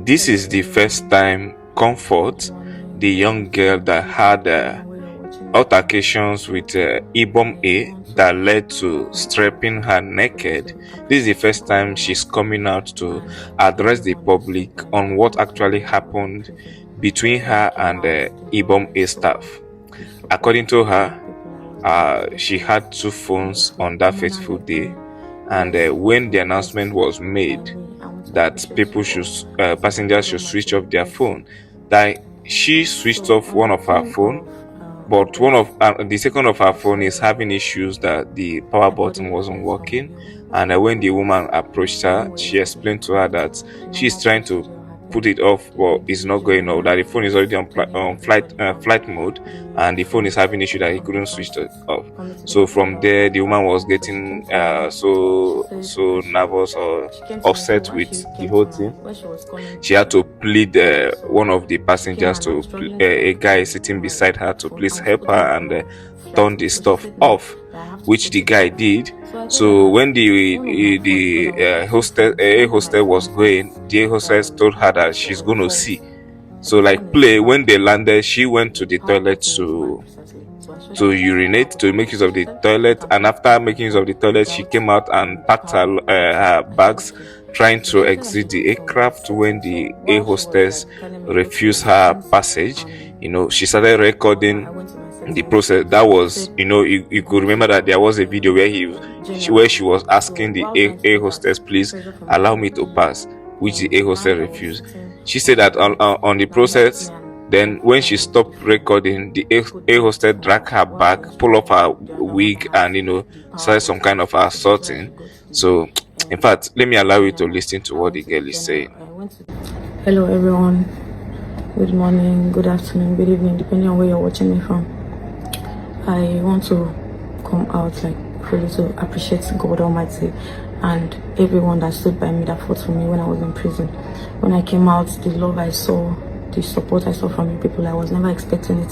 This is the first time Comfort, the young girl that had altercations with Ibom Air that led to stripping her naked. This is the first time she's coming out to address the public on what actually happened between her and Ibom Air staff. According to her, she had two phones on that fateful day, and when the announcement was made that passengers should switch off their phone, that she switched off one of her phone, but one of the second of her phone is having issues that the power button wasn't working. And when the woman approached her, she explained to her that she's trying to put it off, but it's not going off, that the phone is already on flight mode, and the phone is having issue that he couldn't switch it off. So from there, the woman was getting so nervous or upset with the whole thing. She had to plead one of the passengers, to a guy sitting beside her, to please help her and turn the stuff off, which the guy did. So when the hostess was going, the hostess told her that she's going to see. So when they landed, she went to the toilet to urinate, to make use of the toilet, and after making use of the toilet, she came out and packed her bags, trying to exit the aircraft. When the air hostess refused her passage, she started recording the process. That was, you could remember that there was a video where she was asking the air hostess, please allow me to pass, which the air hostess refused. She said that on the process, then when she stopped recording, the air hostess dragged her back, pulled off her wig, and started some kind of assaulting. So in fact, let me allow you to listen to what the girl is saying. Hello everyone, good morning, good afternoon, good evening, depending on where you're watching me from. I want to come out really to appreciate God Almighty and everyone that stood by me, that fought for me when I was in prison. When I came out, the love I saw, the support I saw from you people, I was never expecting it.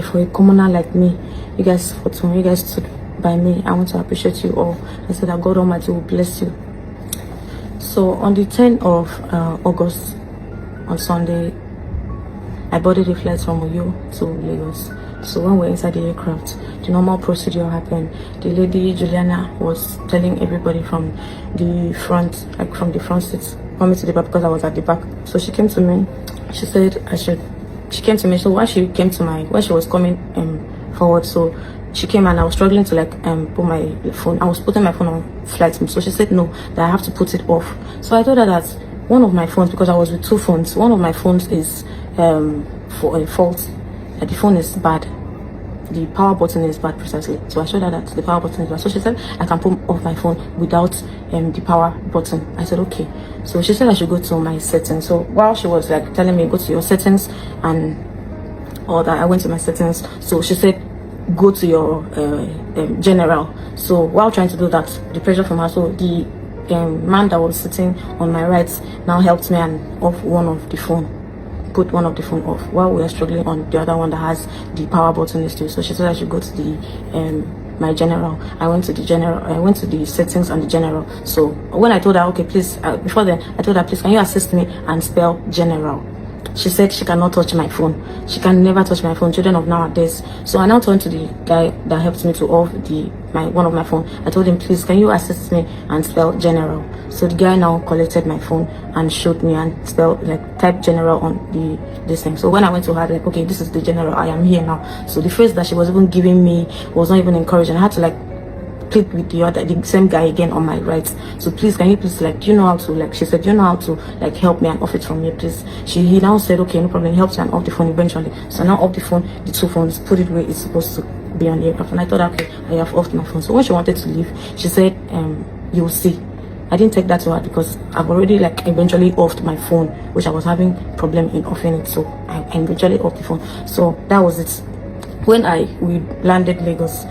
For a commoner like me, you guys fought for me, you guys stood by me. I want to appreciate you all. I said that God Almighty will bless you. So on the 10th of August, on Sunday, I boarded a flight from Uyo to Lagos. So when we're inside the aircraft, the normal procedure happened. The lady Juliana was telling everybody from the front, from the front seats, coming to the back, because I was at the back. So she came to me. She said she came to me. So when she was coming forward, so she came and I was struggling to put my phone. I was putting my phone on flight mode. So she said no, that I have to put it off. So I told her that one of my phones, because I was with two phones, one of my phones is for a fault. The phone is bad, the power button is bad, precisely. So I showed her that the power button is bad. So she said I can put off my phone without the power button. I said okay. So she said I should go to my settings. So while she was telling me go to your settings and all that, I went to my settings. So she said go to your general. So while trying to do that, the pressure from her, so the man that was sitting on my right now helped me and off one of the phone. Put one of the phone off while we are struggling on the other one that has the power button still. So she said I should go to the my general. I went to the general. I went to the settings and the general. So when I told her okay, please, before then I told her, please, can you assist me and spell general? She said she cannot touch my phone. She can never touch my phone. Children of nowadays. So I now turned to the guy that helped me to off one of my phone. I told him, please, can you assist me and spell general? So the guy now collected my phone and showed me and spelled type general on this thing. So when I went to her, okay, this is the general. I am here now. So the phrase that she was even giving me was not even encouraging. I had to click with the same guy again on my right. So please, can you please do you know how to she said, do you know how to help me and off it from me, please? He now said okay, no problem. He helped me and off the phone eventually. So now off the phone, the two phones, put it where it's supposed to be on the aircraft. And I thought okay, I have offed my phone. So when she wanted to leave, she said you'll see. I didn't take that to heart because I've already eventually offed my phone, which I was having problem in offing it. So I eventually offed the phone. So that was it. When we landed Lagos,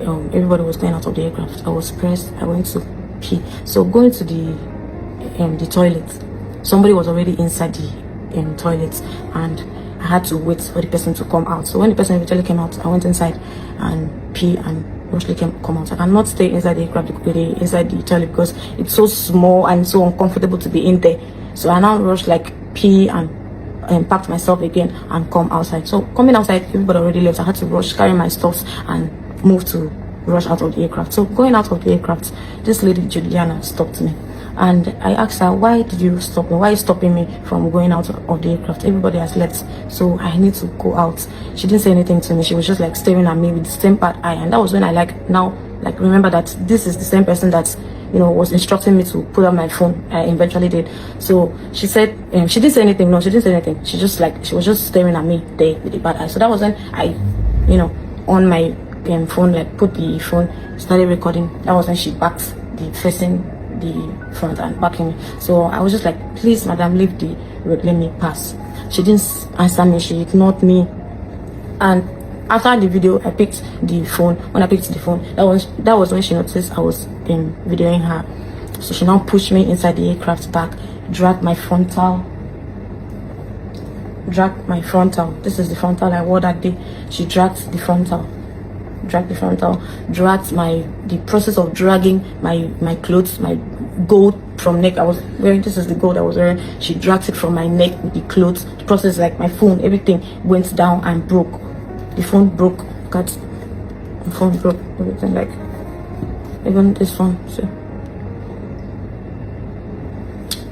everybody was going out of the aircraft. I was pressed. I went to pee. So going to the toilet, somebody was already inside the toilet, and I had to wait for the person to come out. So when the person eventually came out, I went inside and pee and mostly come out. I cannot stay inside the aircraft, inside the toilet, because it's so small and so uncomfortable to be in there. So I now rushed pee and packed myself again and come outside. So coming outside, everybody already left. I had to rush, carry my stuffs and move to rush out of the aircraft. So going out of the aircraft, this lady Juliana stopped me. And I asked her, why did you stop me? Why are you stopping me from going out of the aircraft? Everybody has left, so I need to go out. She didn't say anything to me. She was just like staring at me with the same bad eye. And that was when I remember that this is the same person that, you know, was instructing me to put up my phone. I eventually did. So she said, she didn't say anything. No, she didn't say anything. She was just staring at me there with the bad eye. So that was when I, you know, on my phone, like put the phone, started recording. That was when she backed facing the front and backing me. So I was just like, please madam, leave the road, let me pass. She didn't answer me. She ignored me. And after the video, I picked the phone. When I picked the phone, that was when she noticed I was videoing her. So she now pushed me inside the aircraft back, dragged my frontal. This is the frontal I wore that day. She dragged the frontal, the process of dragging my clothes, my gold from neck I was wearing. This is the gold I was wearing. She dragged it from my neck with the clothes. The process, like my phone, everything went down and broke. The phone broke. The phone broke. Everything, like even this phone.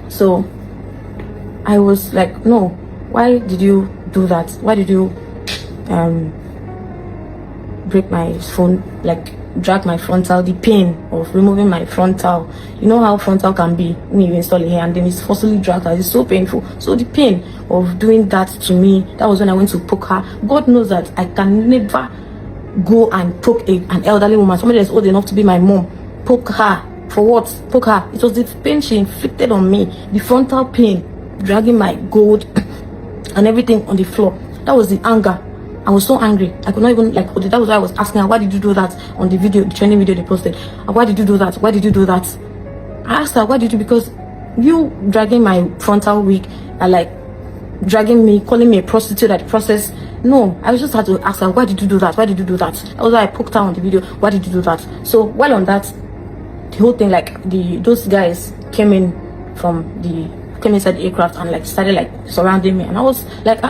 So I was like, no, why did you do that? Why did you break my phone, like drag my frontal? The pain of removing my frontal, you know how frontal can be when you install it here and then it's forcibly dragged out. It's so painful. So the pain of doing that to me, that was when I went to poke her. God knows that I can never go and poke an elderly woman, somebody that's old enough to be my mom. Poke her for what? Poke her. It was the pain she inflicted on me, the frontal pain, dragging my gold and everything on the floor. That was the anger. I was so angry. I could not even like hold it. That was why I was asking her, why did you do that on the video, the training video they posted? Why did you do that? Why did you do that? I asked her, why did you? Because you dragging my frontal wig and like dragging me, calling me a prostitute at the process. No, I just had to ask her, why did you do that? Why did you do that? That was why I poked her on the video. Why did you do that? So while on that, the whole thing, like those guys came inside the aircraft and like started like surrounding me, and I was like,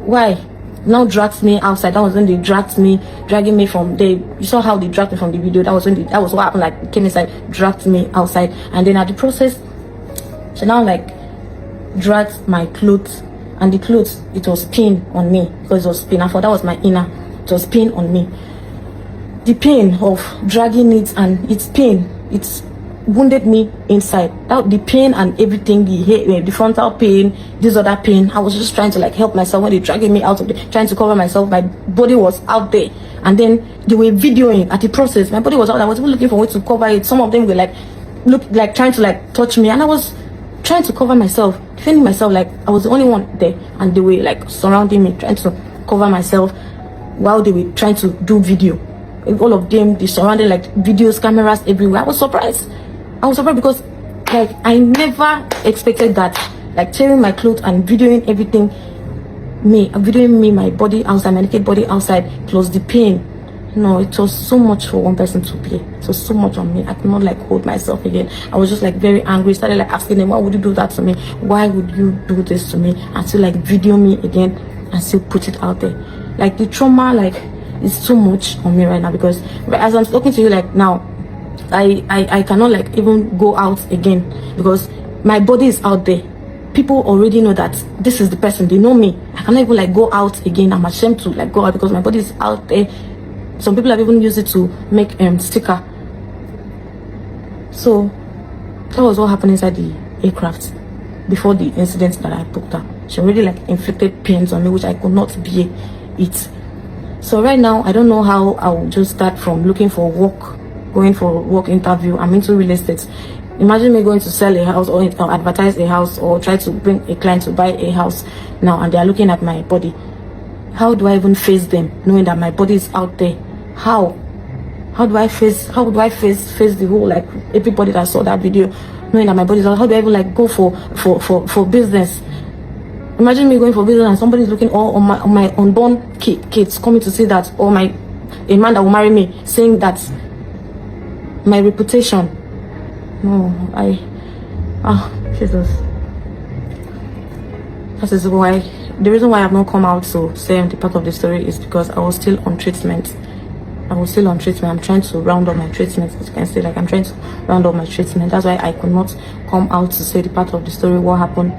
why? Now dragged me outside. That was when they dragging me from there. You saw how they dragged me from the video. That was what happened. Like came inside, dragged me outside, and then at the process, she now like dragged my clothes, and the clothes, it was pain on me because it was pain. I thought that was my inner. It was pain on me. The pain of dragging it, and it's pain. It's wounded me inside. That the pain and everything, the frontal pain, this other pain. I was just trying to like help myself when they dragging me out of there, trying to cover myself. My body was out there, and then they were videoing at the process. My body was out. I was even looking for a way to cover it. Some of them were like trying to like touch me, and I was trying to cover myself, defending myself. Like I was the only one there, and they were like surrounding me, trying to cover myself while they were trying to do video. All of them, they surrounded like videos, cameras everywhere. I was surprised because like I never expected that, like tearing my clothes and videoing everything, videoing me, my body outside, my naked body outside, plus the pain. No, it was so much for one person to play. It was so much on me. I could not like hold myself again. I was just like very angry. Started like asking them, why would you do that to me? Why would you do this to me? And still like video me again and still put it out there. Like the trauma, like it's too much on me right now, because as I'm talking to you like now, I cannot like even go out again because my body is out there. People already know that this is the person. They know me. I cannot even like go out again. I'm ashamed to like go out because my body is out there. Some people have even used it to make sticker. So that was what happened inside the aircraft before the incident that I booked her. She already like inflicted pains on me, which I could not bear it. So right now, I don't know how I will just start from looking for work, going for a work interview. I'm into real estate. Imagine me going to sell a house or advertise a house or try to bring a client to buy a house now, and they are looking at my body. How do I even face them, knowing that my body is out there? How do I face the whole, like everybody that saw that video, knowing that my body is out? How do I even like go for business? Imagine me going for business and somebody's looking all on my unborn kids coming to see that, or a man that will marry me saying that my reputation. No, Jesus. That is why, the reason why I've not come out to say the part of the story is because I was still on treatment. I'm trying to round up my treatment. As you can see, like I'm trying to round up my treatment. That's why I could not come out to say the part of the story, what happened.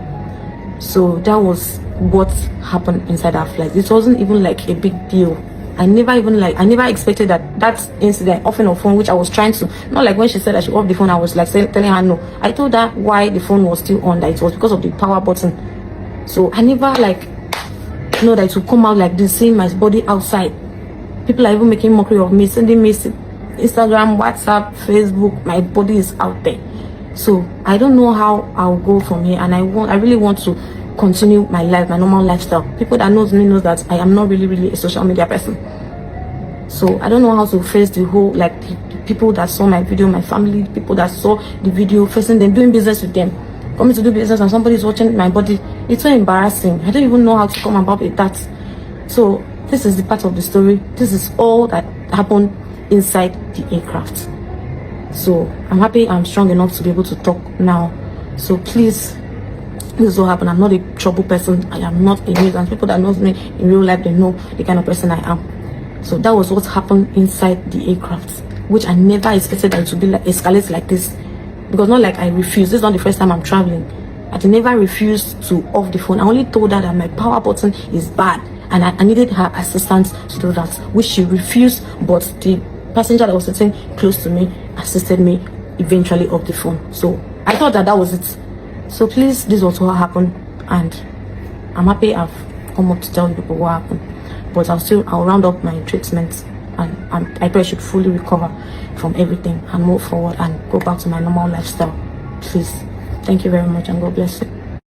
So that was what happened inside our flight. It wasn't even like a big deal. I never expected that incident off on phone, which I was trying to, not like when she said that she off the phone, I was like telling her no. I told her why the phone was still on, that it was because of the power button. So I never like know that it would come out like this, seeing my body outside. People are even making mockery of me, sending me Instagram, WhatsApp, Facebook. My body is out there. So I don't know how I'll go from here, and I really want to continue my life, my normal lifestyle. People that knows me knows that I am not really a social media person. So I don't know how to face the whole, like the people that saw my video, my family, people that saw the video, facing them, doing business with them, coming to do business, and somebody's watching my body. It's so embarrassing. I don't even know how to come about with that. So this is the part of the story. This is all that happened inside the aircraft. So I'm happy I'm strong enough to be able to talk now. So please, this is what happened. I'm not a trouble person. I am not a nuisance. People that knows me in real life, they know the kind of person I am. So that was what happened inside the aircraft, which I never expected that it would be like escalate like this. Because not like I refused. This is not the first time I'm traveling. I never refused to off the phone. I only told her that my power button is bad, and I needed her assistance to do that, which she refused. But the passenger that was sitting close to me assisted me eventually off the phone. So I thought that was it. So please, this was what happened, and I'm happy I've come up to tell people what happened. But I'll round up my treatment, and I pray I should fully recover from everything and move forward and go back to my normal lifestyle. Please, thank you very much, and God bless you.